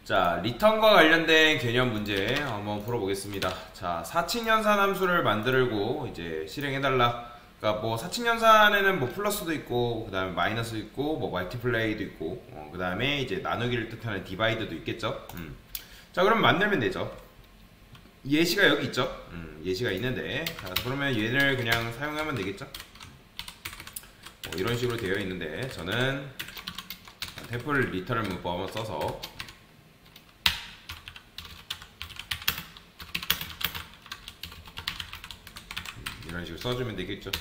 자, 리턴과 관련된 개념 문제 한번 풀어보겠습니다. 자, 사칙연산 함수를 만들고 이제 실행해달라. 그러니까 뭐 사칙연산에는 뭐 플러스도 있고, 그 다음에 마이너스도 있고, 뭐 멀티플레이도 있고, 그 다음에 이제 나누기를 뜻하는 디바이드도 있겠죠. 자, 그럼 만들면 되죠. 예시가 여기 있죠. 예시가 있는데, 자, 그러면 얘를 그냥 사용하면 되겠죠. 뭐 이런 식으로 되어 있는데, 저는 템플 리턴을 문법을 써서 이런 식으로 써주면 되겠죠.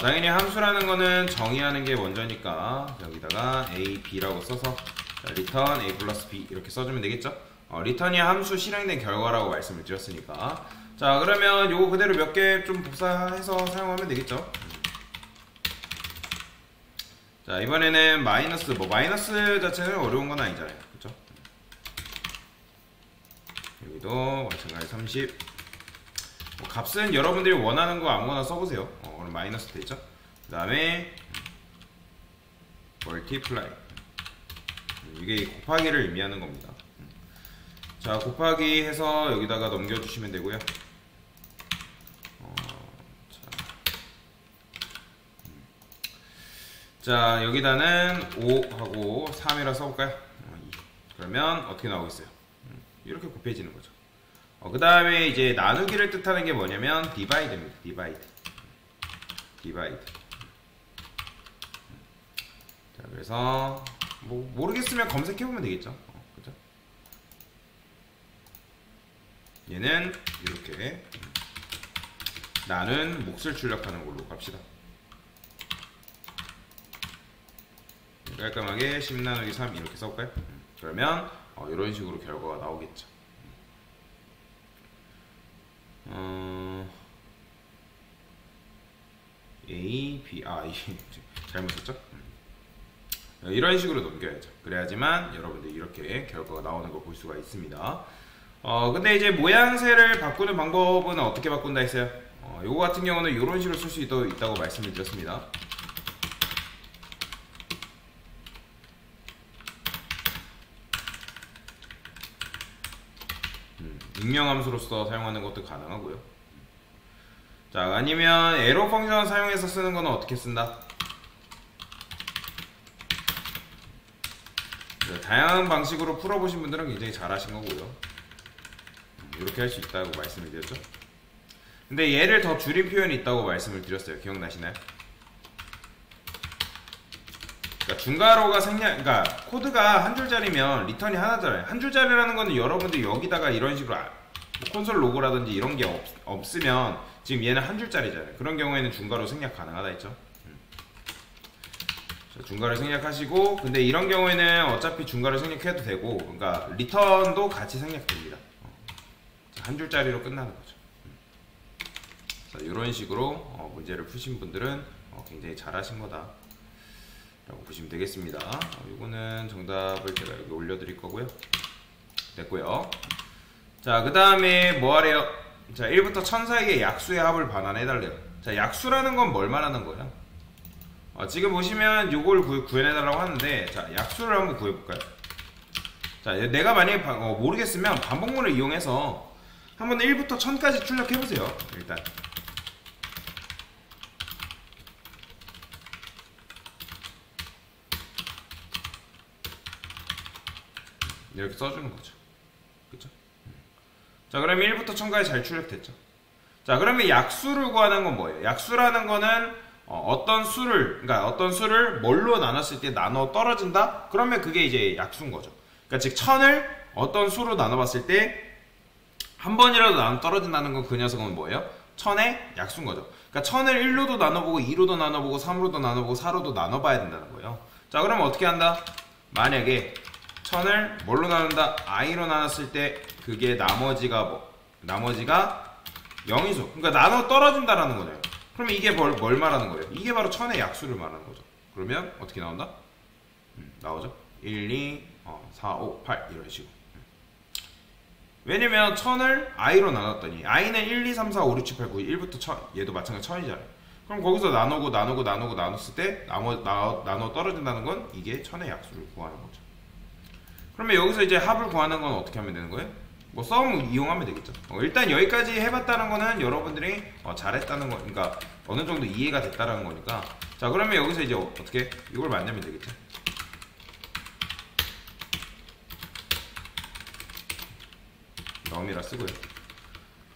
당연히 함수라는 거는 정의하는 게 먼저니까 여기다가 a, b라고 써서 return a 플러스 b 이렇게 써주면 되겠죠. return이 함수 실행된 결과라고 말씀을 드렸으니까. 자, 그러면 요거 그대로 몇 개 좀 복사해서 사용하면 되겠죠. 자, 이번에는 마이너스, 뭐 마이너스 자체는 어려운 건 아니잖아요, 그쵸? 여기도 마찬가지 30. 뭐 값은 여러분들이 원하는 거 아무거나 써보세요. 그럼 마이너스 되죠. 그 다음에 멀티플라이, 이게 곱하기를 의미하는 겁니다. 자, 곱하기 해서 여기다가 넘겨주시면 되고요. 자, 여기다는 5하고 3이라 써볼까요? 2. 그러면 어떻게 나오겠어요? 이렇게 곱해지는 거죠. 그 다음에 이제 나누기를 뜻하는 게 뭐냐면 디바이드입니다. 디바이드. 자, 그래서 뭐 모르겠으면 검색해보면 되겠죠. 그죠? 얘는 이렇게 나는 몫을 출력하는 걸로 갑시다. 깔끔하게 10 나누기 3 이렇게 써볼까요? 그러면 이런 식으로 결과가 나오겠죠. A, B, 잘못 썼죠? 이런 식으로 넘겨야죠. 그래야지만 여러분들이 이렇게 결과가 나오는 걸 볼 수가 있습니다. 근데 이제 모양새를 바꾸는 방법은 어떻게 바꾼다 했어요? 요거 같은 경우는 이런 식으로 쓸 수 있다고 말씀을 드렸습니다. 익명함수로서 사용하는 것도 가능하고요. 자, 아니면 에러 펑션 사용해서 쓰는 거는 어떻게 쓴다? 다양한 방식으로 풀어보신 분들은 굉장히 잘하신 거고요. 이렇게 할 수 있다고 말씀을 드렸죠. 근데 얘를 더 줄인 표현이 있다고 말씀을 드렸어요. 기억나시나요? 그러니까 중괄호가 그러니까 코드가 한 줄짜리면 리턴이 하나잖아요. 한 줄짜리라는 거는 여러분들이 여기다가 이런 식으로 콘솔 로고라든지 이런 게 없으면 지금 얘는 한 줄짜리잖아요. 그런 경우에는 중괄호 생략 가능하다 했죠. 자, 중괄호 생략하시고, 근데 이런 경우에는 어차피 중괄호 생략해도 되고, 그러니까 리턴도 같이 생략됩니다. 한 줄짜리로 끝나는 거죠. 자, 이런 식으로 문제를 푸신 분들은 굉장히 잘하신 거다 라고 보시면 되겠습니다. 이거는 정답을 제가 여기 올려드릴 거고요. 됐고요. 자, 그 다음에 뭐 하래요? 자, 1부터 1000 사이의 약수의 합을 반환해달래요. 자, 약수라는 건 뭘 말하는 거예요? 지금 보시면 요걸 구해내달라고 하는데, 자, 약수를 한번 구해볼까요? 자, 내가 만약에 모르겠으면 반복문을 이용해서 한번 1부터 1000까지 출력해보세요. 일단 이렇게 써주는 거죠. 그쵸? 자, 그러면 1부터 1000까지 잘 출력됐죠. 자, 그러면 약수를 구하는 건 뭐예요? 약수라는 거는 어떤 수를 뭘로 나눴을 때 나눠 떨어진다? 그러면 그게 이제 약수인 거죠. 그러니까 즉 1000을 어떤 수로 나눠봤을 때 한 번이라도 나눠 떨어진다는 건 그 녀석은 뭐예요? 1000의 약수인 거죠. 그러니까 1000을 1로도 나눠보고 2로도 나눠보고 3로도 나눠보고 4로도 나눠봐야 된다는 거예요. 자, 그러면 어떻게 한다? 만약에 1000을 뭘로 나눈다? i로 나눴을 때 그게 나머지가 0이죠. 그러니까 나눠 떨어진다라는 거네요. 그러면 이게 뭘 말하는 거예요? 이게 바로 1000의 약수를 말하는 거죠. 그러면 어떻게 나온다? 나오죠? 1, 2, 4, 5, 8 이런 식으로. 왜냐면 1000을 i로 나눴더니 i는 1, 2, 3, 4, 5, 6, 7, 8, 9, 1부터 1000 얘도 마찬가지 1000이잖아요. 그럼 거기서 나누고 나눴을 때 나눠 떨어진다는 건 이게 1000의 약수를 구하는 거죠. 그러면 여기서 이제 합을 구하는 건 어떻게 하면 되는 거예요? 뭐 썸 이용하면 되겠죠. 일단 여기까지 해봤다는 거는 여러분들이 잘했다는 거, 그러니까 어느 정도 이해가 됐다는 거니까. 자, 그러면 여기서 이제 어떻게 이걸 만들면 되겠죠. 넘이라 쓰고요.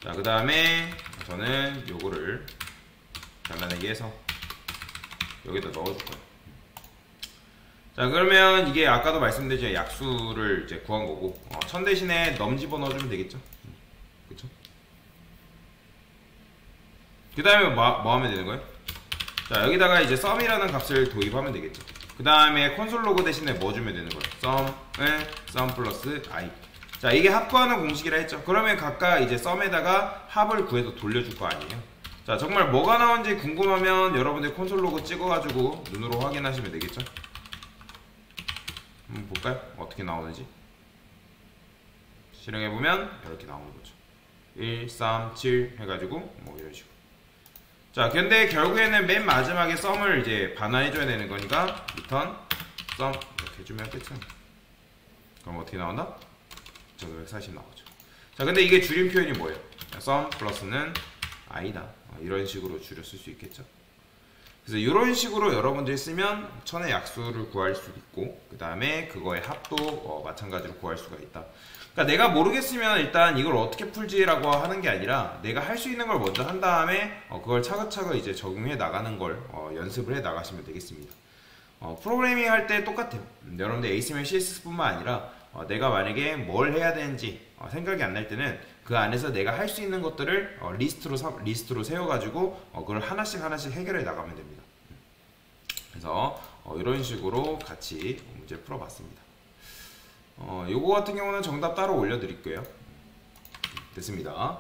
자, 그 다음에 저는 요거를 잘라내기 해서 여기다 넣어줄 거예요. 자, 그러면 이게 아까도 말씀드린 약수를 이제 구한 거고, 1000 대신에 넘 집어넣어주면 되겠죠. 그쵸? 그 다음에 뭐 하면 되는 거예요? 자, 여기다가 이제 썸이라는 값을 도입하면 되겠죠. 그 다음에 콘솔 로그 대신에 뭐 주면 되는 거예요? 썸 플러스 i. 자, 이게 합 구하는 공식이라 했죠. 그러면 각각 이제 썸에다가 합을 구해서 돌려줄 거 아니에요. 자, 정말 뭐가 나온지 궁금하면 여러분들 콘솔 로그 찍어가지고 눈으로 확인하시면 되겠죠. 한번 볼까요? 어떻게 나오는지. 실행해보면 이렇게 나오는 거죠. 1, 3, 7 해가지고 뭐 이런 식으로. 자, 근데 결국에는 맨 마지막에 썸을 이제 반환해줘야 되는 거니까 return 썸 이렇게 해주면 끝입니다. 그럼 어떻게 나온다? 1540 나오죠. 자, 근데 이게 줄임 표현이 뭐예요? 썸 플러스는 i다. 이런 식으로 줄여 쓸 수 있겠죠. 그래서 이런 식으로 여러분들이 쓰면 1000의 약수를 구할 수 있고, 그 다음에 그거의 합도 마찬가지로 구할 수가 있다. 그러니까 내가 모르겠으면 일단 이걸 어떻게 풀지라고 하는 게 아니라 내가 할 수 있는 걸 먼저 한 다음에 그걸 차근차근 이제 적용해 나가는 걸 연습을 해 나가시면 되겠습니다. 프로그래밍 할 때 똑같아요. 여러분들 HTML, CSS뿐만 아니라 내가 만약에 뭘 해야 되는지 생각이 안 날 때는 그 안에서 내가 할 수 있는 것들을 리스트로 세워가지고 그걸 하나씩 해결해 나가면 됩니다. 그래서 이런 식으로 같이 문제 풀어봤습니다. 요거 같은 경우는 정답 따로 올려드릴게요. 됐습니다.